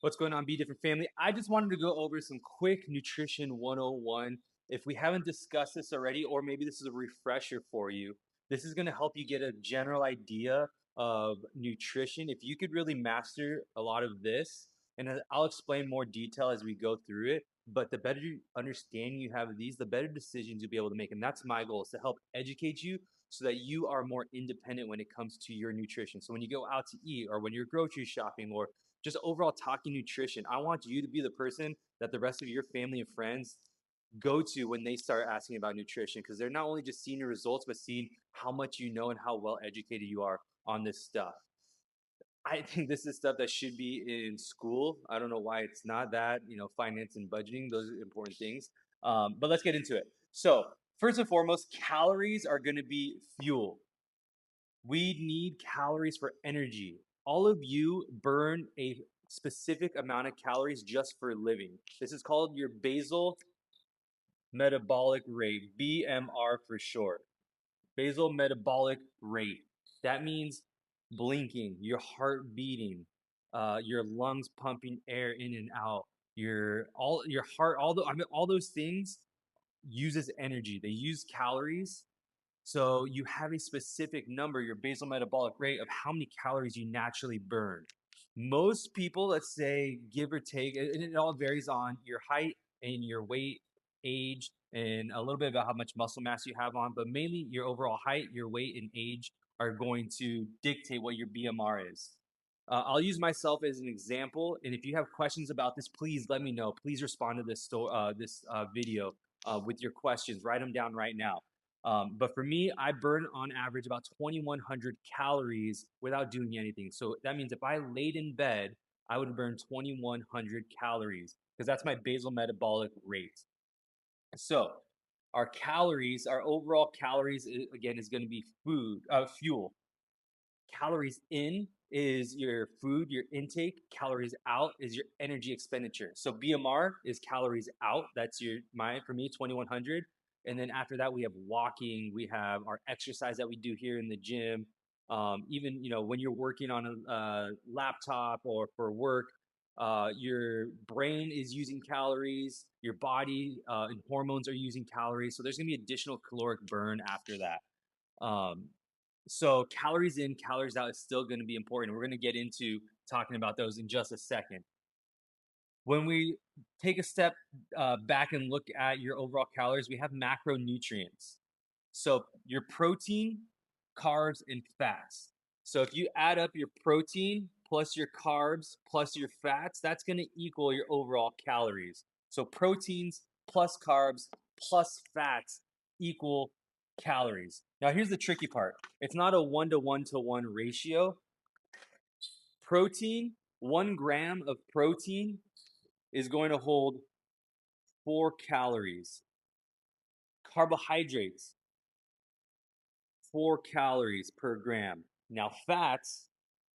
What's going on, Be Different family? I just wanted to go over some quick nutrition 101. If we haven't discussed this already, or maybe this is a refresher for you, this is going to help you get a general idea of nutrition. If you could really master a lot of this, and I'll explain more detail as we go through it, but the better understanding you have of these, the better decisions you'll be able to make. And that's my goal, is to help educate you so that you are more independent when it comes to your nutrition. So when you go out to eat, or when you're grocery shopping, or just overall talking nutrition, I want you to be the person that the rest of your family and friends go to when they start asking about nutrition, because they're not only just seeing your results, but seeing how much you know and how well educated you are on this stuff. I think this is stuff that should be in school. I don't know why it's not that, finance and budgeting, those are important things. But let's get into it. So, first and foremost, calories are going to be fuel. We need calories for energy. All of you burn a specific amount of calories just for living. This is called your basal metabolic rate, BMR for short. Basal metabolic rate. That means blinking, your heart beating, your lungs pumping air in and out, your heart, all those things uses energy. They use calories, so you have a specific number, your basal metabolic rate, of how many calories you naturally burn. Most people, let's say, give or take, and it all varies on your height and your weight, age, and a little bit about how much muscle mass you have on, but mainly your overall height, your weight, and age are going to dictate what your BMR is. I'll use myself as an example, and if you have questions about this, please let me know. Please respond to this video with your questions. Write them down right now. But for me, I burn on average about 2,100 calories without doing anything. So that means if I laid in bed, I would burn 2,100 calories because that's my basal metabolic rate. So our calories, our overall calories, again, is going to be fuel. Calories in is your food, your intake. Calories out is your energy expenditure. So BMR is calories out. That's for me, 2,100. And then after that, we have walking. We have our exercise that we do here in the gym. Even when you're working on a laptop or for work, your brain is using calories. Your body and hormones are using calories. So there's gonna be additional caloric burn after that. Um, so calories in, calories out is still going to be important. We're going to get into talking about those in just a second. When we take a step back and look at your overall calories, we have macronutrients. So your protein, carbs, and fats. So if you add up your protein plus your carbs plus your fats, that's going to equal your overall calories. So proteins plus carbs plus fats equal calories. Now here's the tricky part. It's not a 1 to 1 ratio. Protein, 1 gram of protein is going to hold 4 calories. Carbohydrates, 4 calories per gram. Now, fats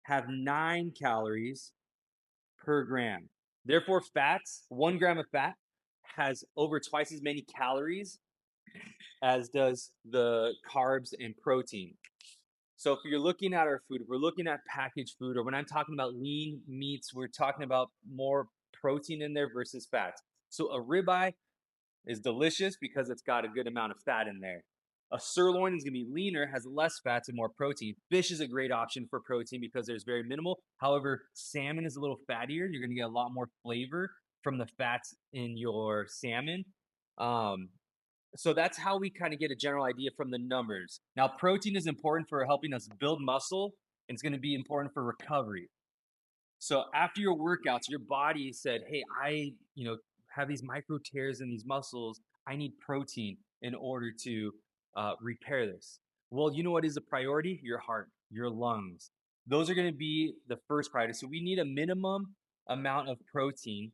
have 9 calories per gram. Therefore, 1 gram of fat has over twice as many calories as does the carbs and protein. So if you're looking at our food, if we're looking at packaged food, or when I'm talking about lean meats, we're talking about more protein in there versus fats. So a ribeye is delicious because it's got a good amount of fat in there. A sirloin is going to be leaner, has less fats and more protein. Fish is a great option for protein because there's very minimal. However, salmon is a little fattier. You're going to get a lot more flavor from the fats in your salmon. Um, so that's how we kind of get a general idea from the numbers. Now, protein is important for helping us build muscle, and it's going to be important for recovery. So after your workouts, your body said, "Hey, I have these micro tears in these muscles. I need protein in order to repair this." Well, you know what is a priority? Your heart, your lungs. Those are going to be the first priority. So we need a minimum amount of protein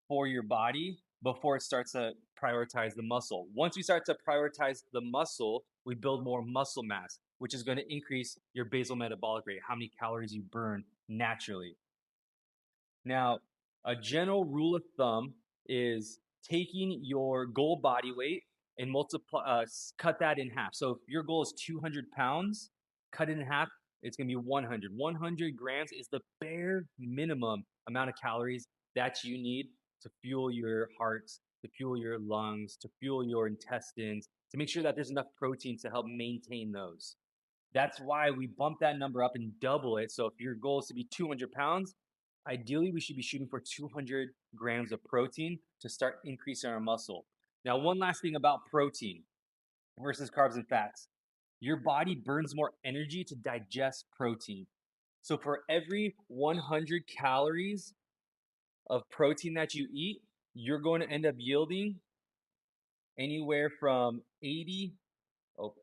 for your body before it starts to prioritize the muscle. Once we start to prioritize the muscle, we build more muscle mass, which is going to increase your basal metabolic rate, how many calories you burn naturally. Now, a general rule of thumb is taking your goal body weight and cut that in half. So if your goal is 200 pounds, cut it in half, it's going to be 100. 100 grams is the bare minimum amount of calories that you need to fuel your heart, to fuel your lungs, to fuel your intestines, to make sure that there's enough protein to help maintain those. That's why we bump that number up and double it. So if your goal is to be 200 pounds, ideally we should be shooting for 200 grams of protein to start increasing our muscle. Now, one last thing about protein versus carbs and fats. Your body burns more energy to digest protein. So for every 100 calories of protein that you eat, you're going to end up yielding anywhere from 80, oh,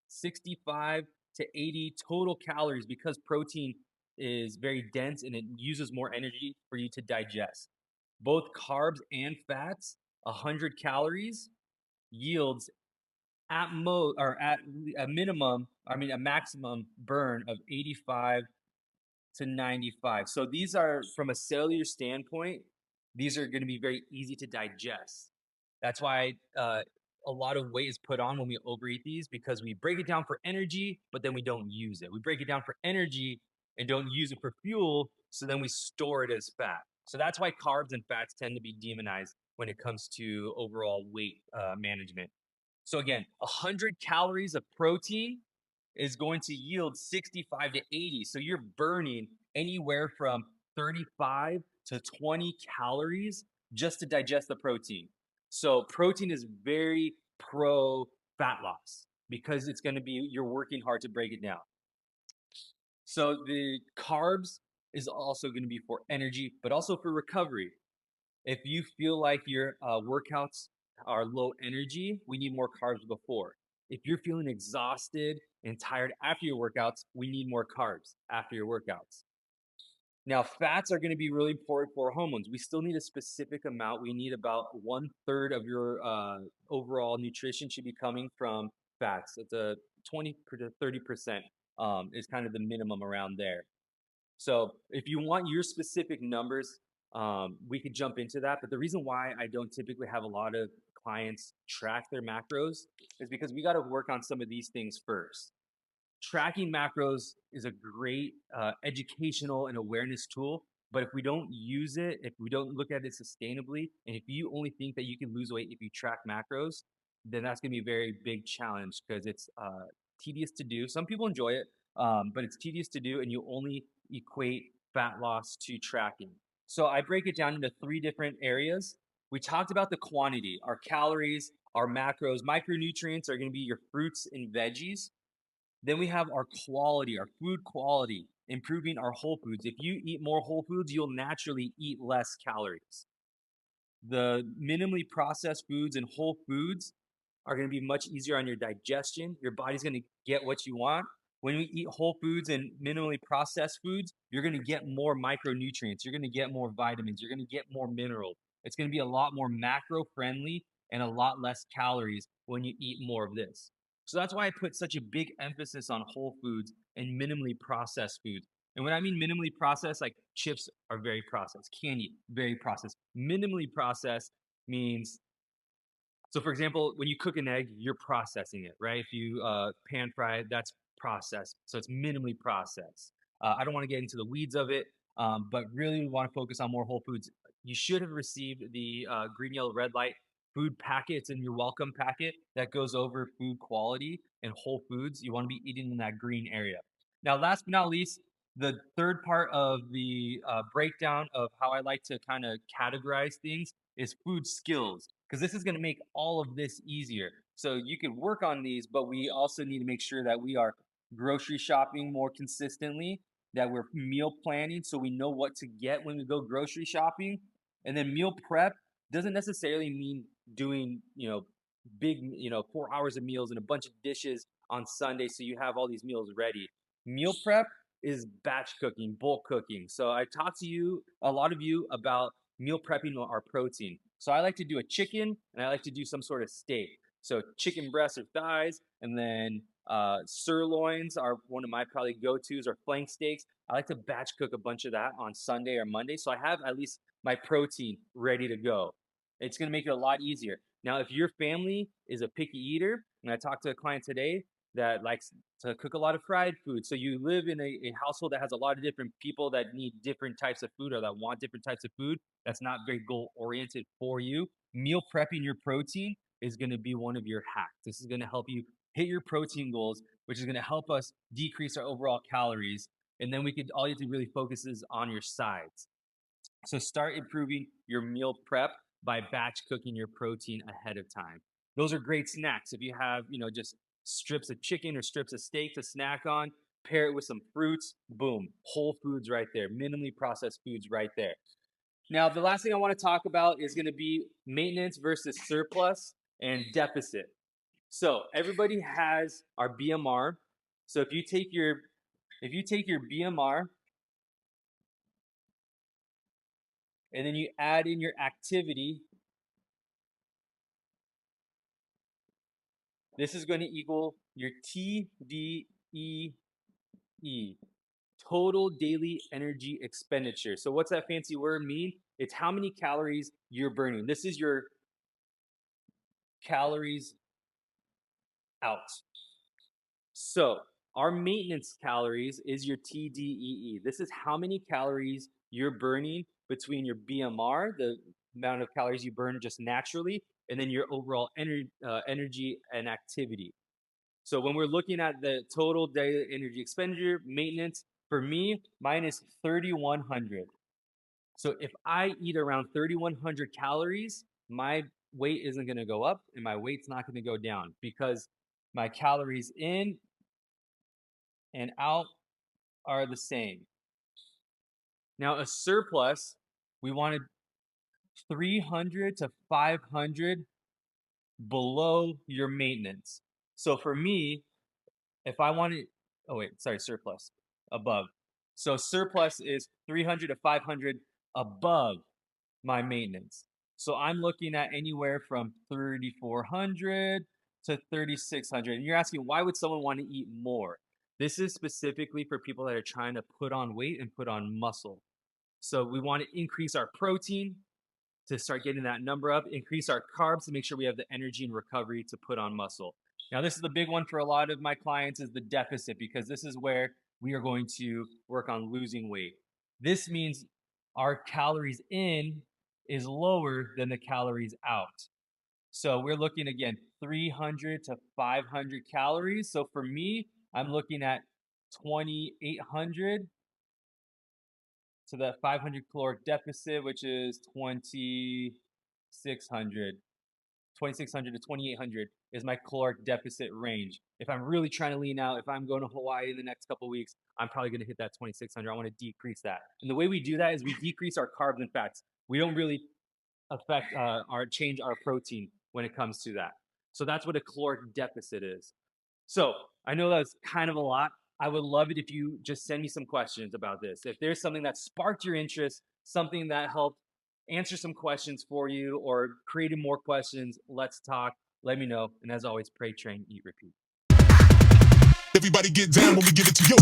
65 to 80 total calories because protein is very dense and it uses more energy for you to digest. Both carbs and fats, 100 calories yields at most or at a minimum, a maximum burn of 85 to 95. So these are, from a cellular standpoint, these are going to be very easy to digest. That's why a lot of weight is put on when we overeat these, because we break it down for energy, but then we don't use it. We break it down for energy and don't use it for fuel, so then we store it as fat. So that's why carbs and fats tend to be demonized when it comes to overall weight management. So again, 100 calories of protein is going to yield 65 to 80. So you're burning anywhere from 35 to 20 calories just to digest the protein. So protein is very pro fat loss because it's going to be, you're working hard to break it down. So the carbs is also going to be for energy, but also for recovery. If you feel like your workouts are low energy, we need more carbs before. If you're feeling exhausted and tired after your workouts, we need more carbs after your workouts. Now, fats are going to be really important for hormones. We still need a specific amount. We need about 1/3 of your overall nutrition should be coming from fats. It's a 20 to 30% is kind of the minimum around there. So if you want your specific numbers, we could jump into that. But the reason why I don't typically have a lot of clients track their macros is because we got to work on some of these things first. Tracking macros is a great educational and awareness tool. But if we don't use it, if we don't look at it sustainably, and if you only think that you can lose weight if you track macros, then that's going to be a very big challenge because it's tedious to do. Some people enjoy it, but it's tedious to do, and you only equate fat loss to tracking. So I break it down into 3 different areas. We talked about the quantity, our calories, our macros. Micronutrients are going to be your fruits and veggies. Then we have our quality, our food quality, improving our whole foods. If you eat more whole foods, you'll naturally eat less calories. The minimally processed foods and whole foods are going to be much easier on your digestion. Your body's going to get what you want. When we eat whole foods and minimally processed foods, you're going to get more micronutrients. You're going to get more vitamins. You're going to get more minerals. It's going to be a lot more macro friendly and a lot less calories when you eat more of this. So that's why I put such a big emphasis on whole foods and minimally processed foods. And when I mean minimally processed, like chips are very processed, candy, very processed. Minimally processed means, so for example, when you cook an egg, you're processing it, right? If you pan fry it, that's processed. So it's minimally processed. I don't want to get into the weeds of it, but really we want to focus on more whole foods. You should have received the green, yellow, red light food packet. It's in your welcome packet that goes over food quality and whole foods. You want to be eating in that green area. Now, last but not least, the third part of the breakdown of how I like to kind of categorize things is food skills, because this is going to make all of this easier. So you can work on these, but we also need to make sure that we are grocery shopping more consistently, that we're meal planning so we know what to get when we go grocery shopping. And then meal prep doesn't necessarily mean doing, big, 4 hours of meals and a bunch of dishes on Sunday so you have all these meals ready. Meal prep is batch cooking, bulk cooking. So I talked to you, a lot of you, about meal prepping our protein. So I like to do a chicken and I like to do some sort of steak. So chicken breasts or thighs, and then sirloins are one of my probably go-tos, or flank steaks. I like to batch cook a bunch of that on Sunday or Monday. So I have at least my protein ready to go. It's going to make it a lot easier. Now, if your family is a picky eater, and I talked to a client today, that likes to cook a lot of fried food. So you live in a household that has a lot of different people that need different types of food or that want different types of food. That's not very goal oriented for you. Meal prepping your protein is going to be one of your hacks. This is going to help you hit your protein goals, which is going to help us decrease our overall calories. And then all you have to really focus is on your sides. So start improving your meal prep by batch cooking your protein ahead of time. Those are great snacks. If you have, just strips of chicken or strips of steak to snack on, pair it with some fruits, boom, whole foods right there, minimally processed foods right there. Now, the last thing I want to talk about is going to be maintenance versus surplus and deficit. So everybody has our BMR. So if you take your BMR and then you add in your activity, this is going to equal your TDEE, total daily energy expenditure. So what's that fancy word mean? It's how many calories you're burning. This is your calories out. So our maintenance calories is your TDEE. This is how many calories you're burning between your BMR, the amount of calories you burn just naturally, and then your overall energy and activity. So when we're looking at the total daily energy expenditure, maintenance, for me, mine is 3,100. So if I eat around 3,100 calories, my weight isn't going to go up and my weight's not going to go down because my calories in and out are the same. Now, a surplus, we wanted 300 to 500 below your maintenance. So for me, if I wanted, surplus, above. So surplus is 300 to 500 above my maintenance. So I'm looking at anywhere from 3,400 to 3,600. And you're asking, why would someone want to eat more? This is specifically for people that are trying to put on weight and put on muscle. So we want to increase our protein to start getting that number up, increase our carbs to make sure we have the energy and recovery to put on muscle. Now, this is the big one for a lot of my clients is the deficit, because this is where we are going to work on losing weight. This means our calories in is lower than the calories out. So we're looking again, 300 to 500 calories. So for me, I'm looking at 2,800 to that 500 caloric deficit, which is 2,600. 2,600 to 2,800 is my caloric deficit range. If I'm really trying to lean out, if I'm going to Hawaii in the next couple of weeks, I'm probably going to hit that 2,600. I want to decrease that. And the way we do that is we decrease our carbs and fats. We don't really change our protein when it comes to that. So that's what a caloric deficit is. So I know that's kind of a lot. I would love it if you just send me some questions about this. If there's something that sparked your interest, something that helped answer some questions for you or created more questions, let's talk. Let me know. And as always, pray, train, eat, repeat. Everybody get down when we give it to you.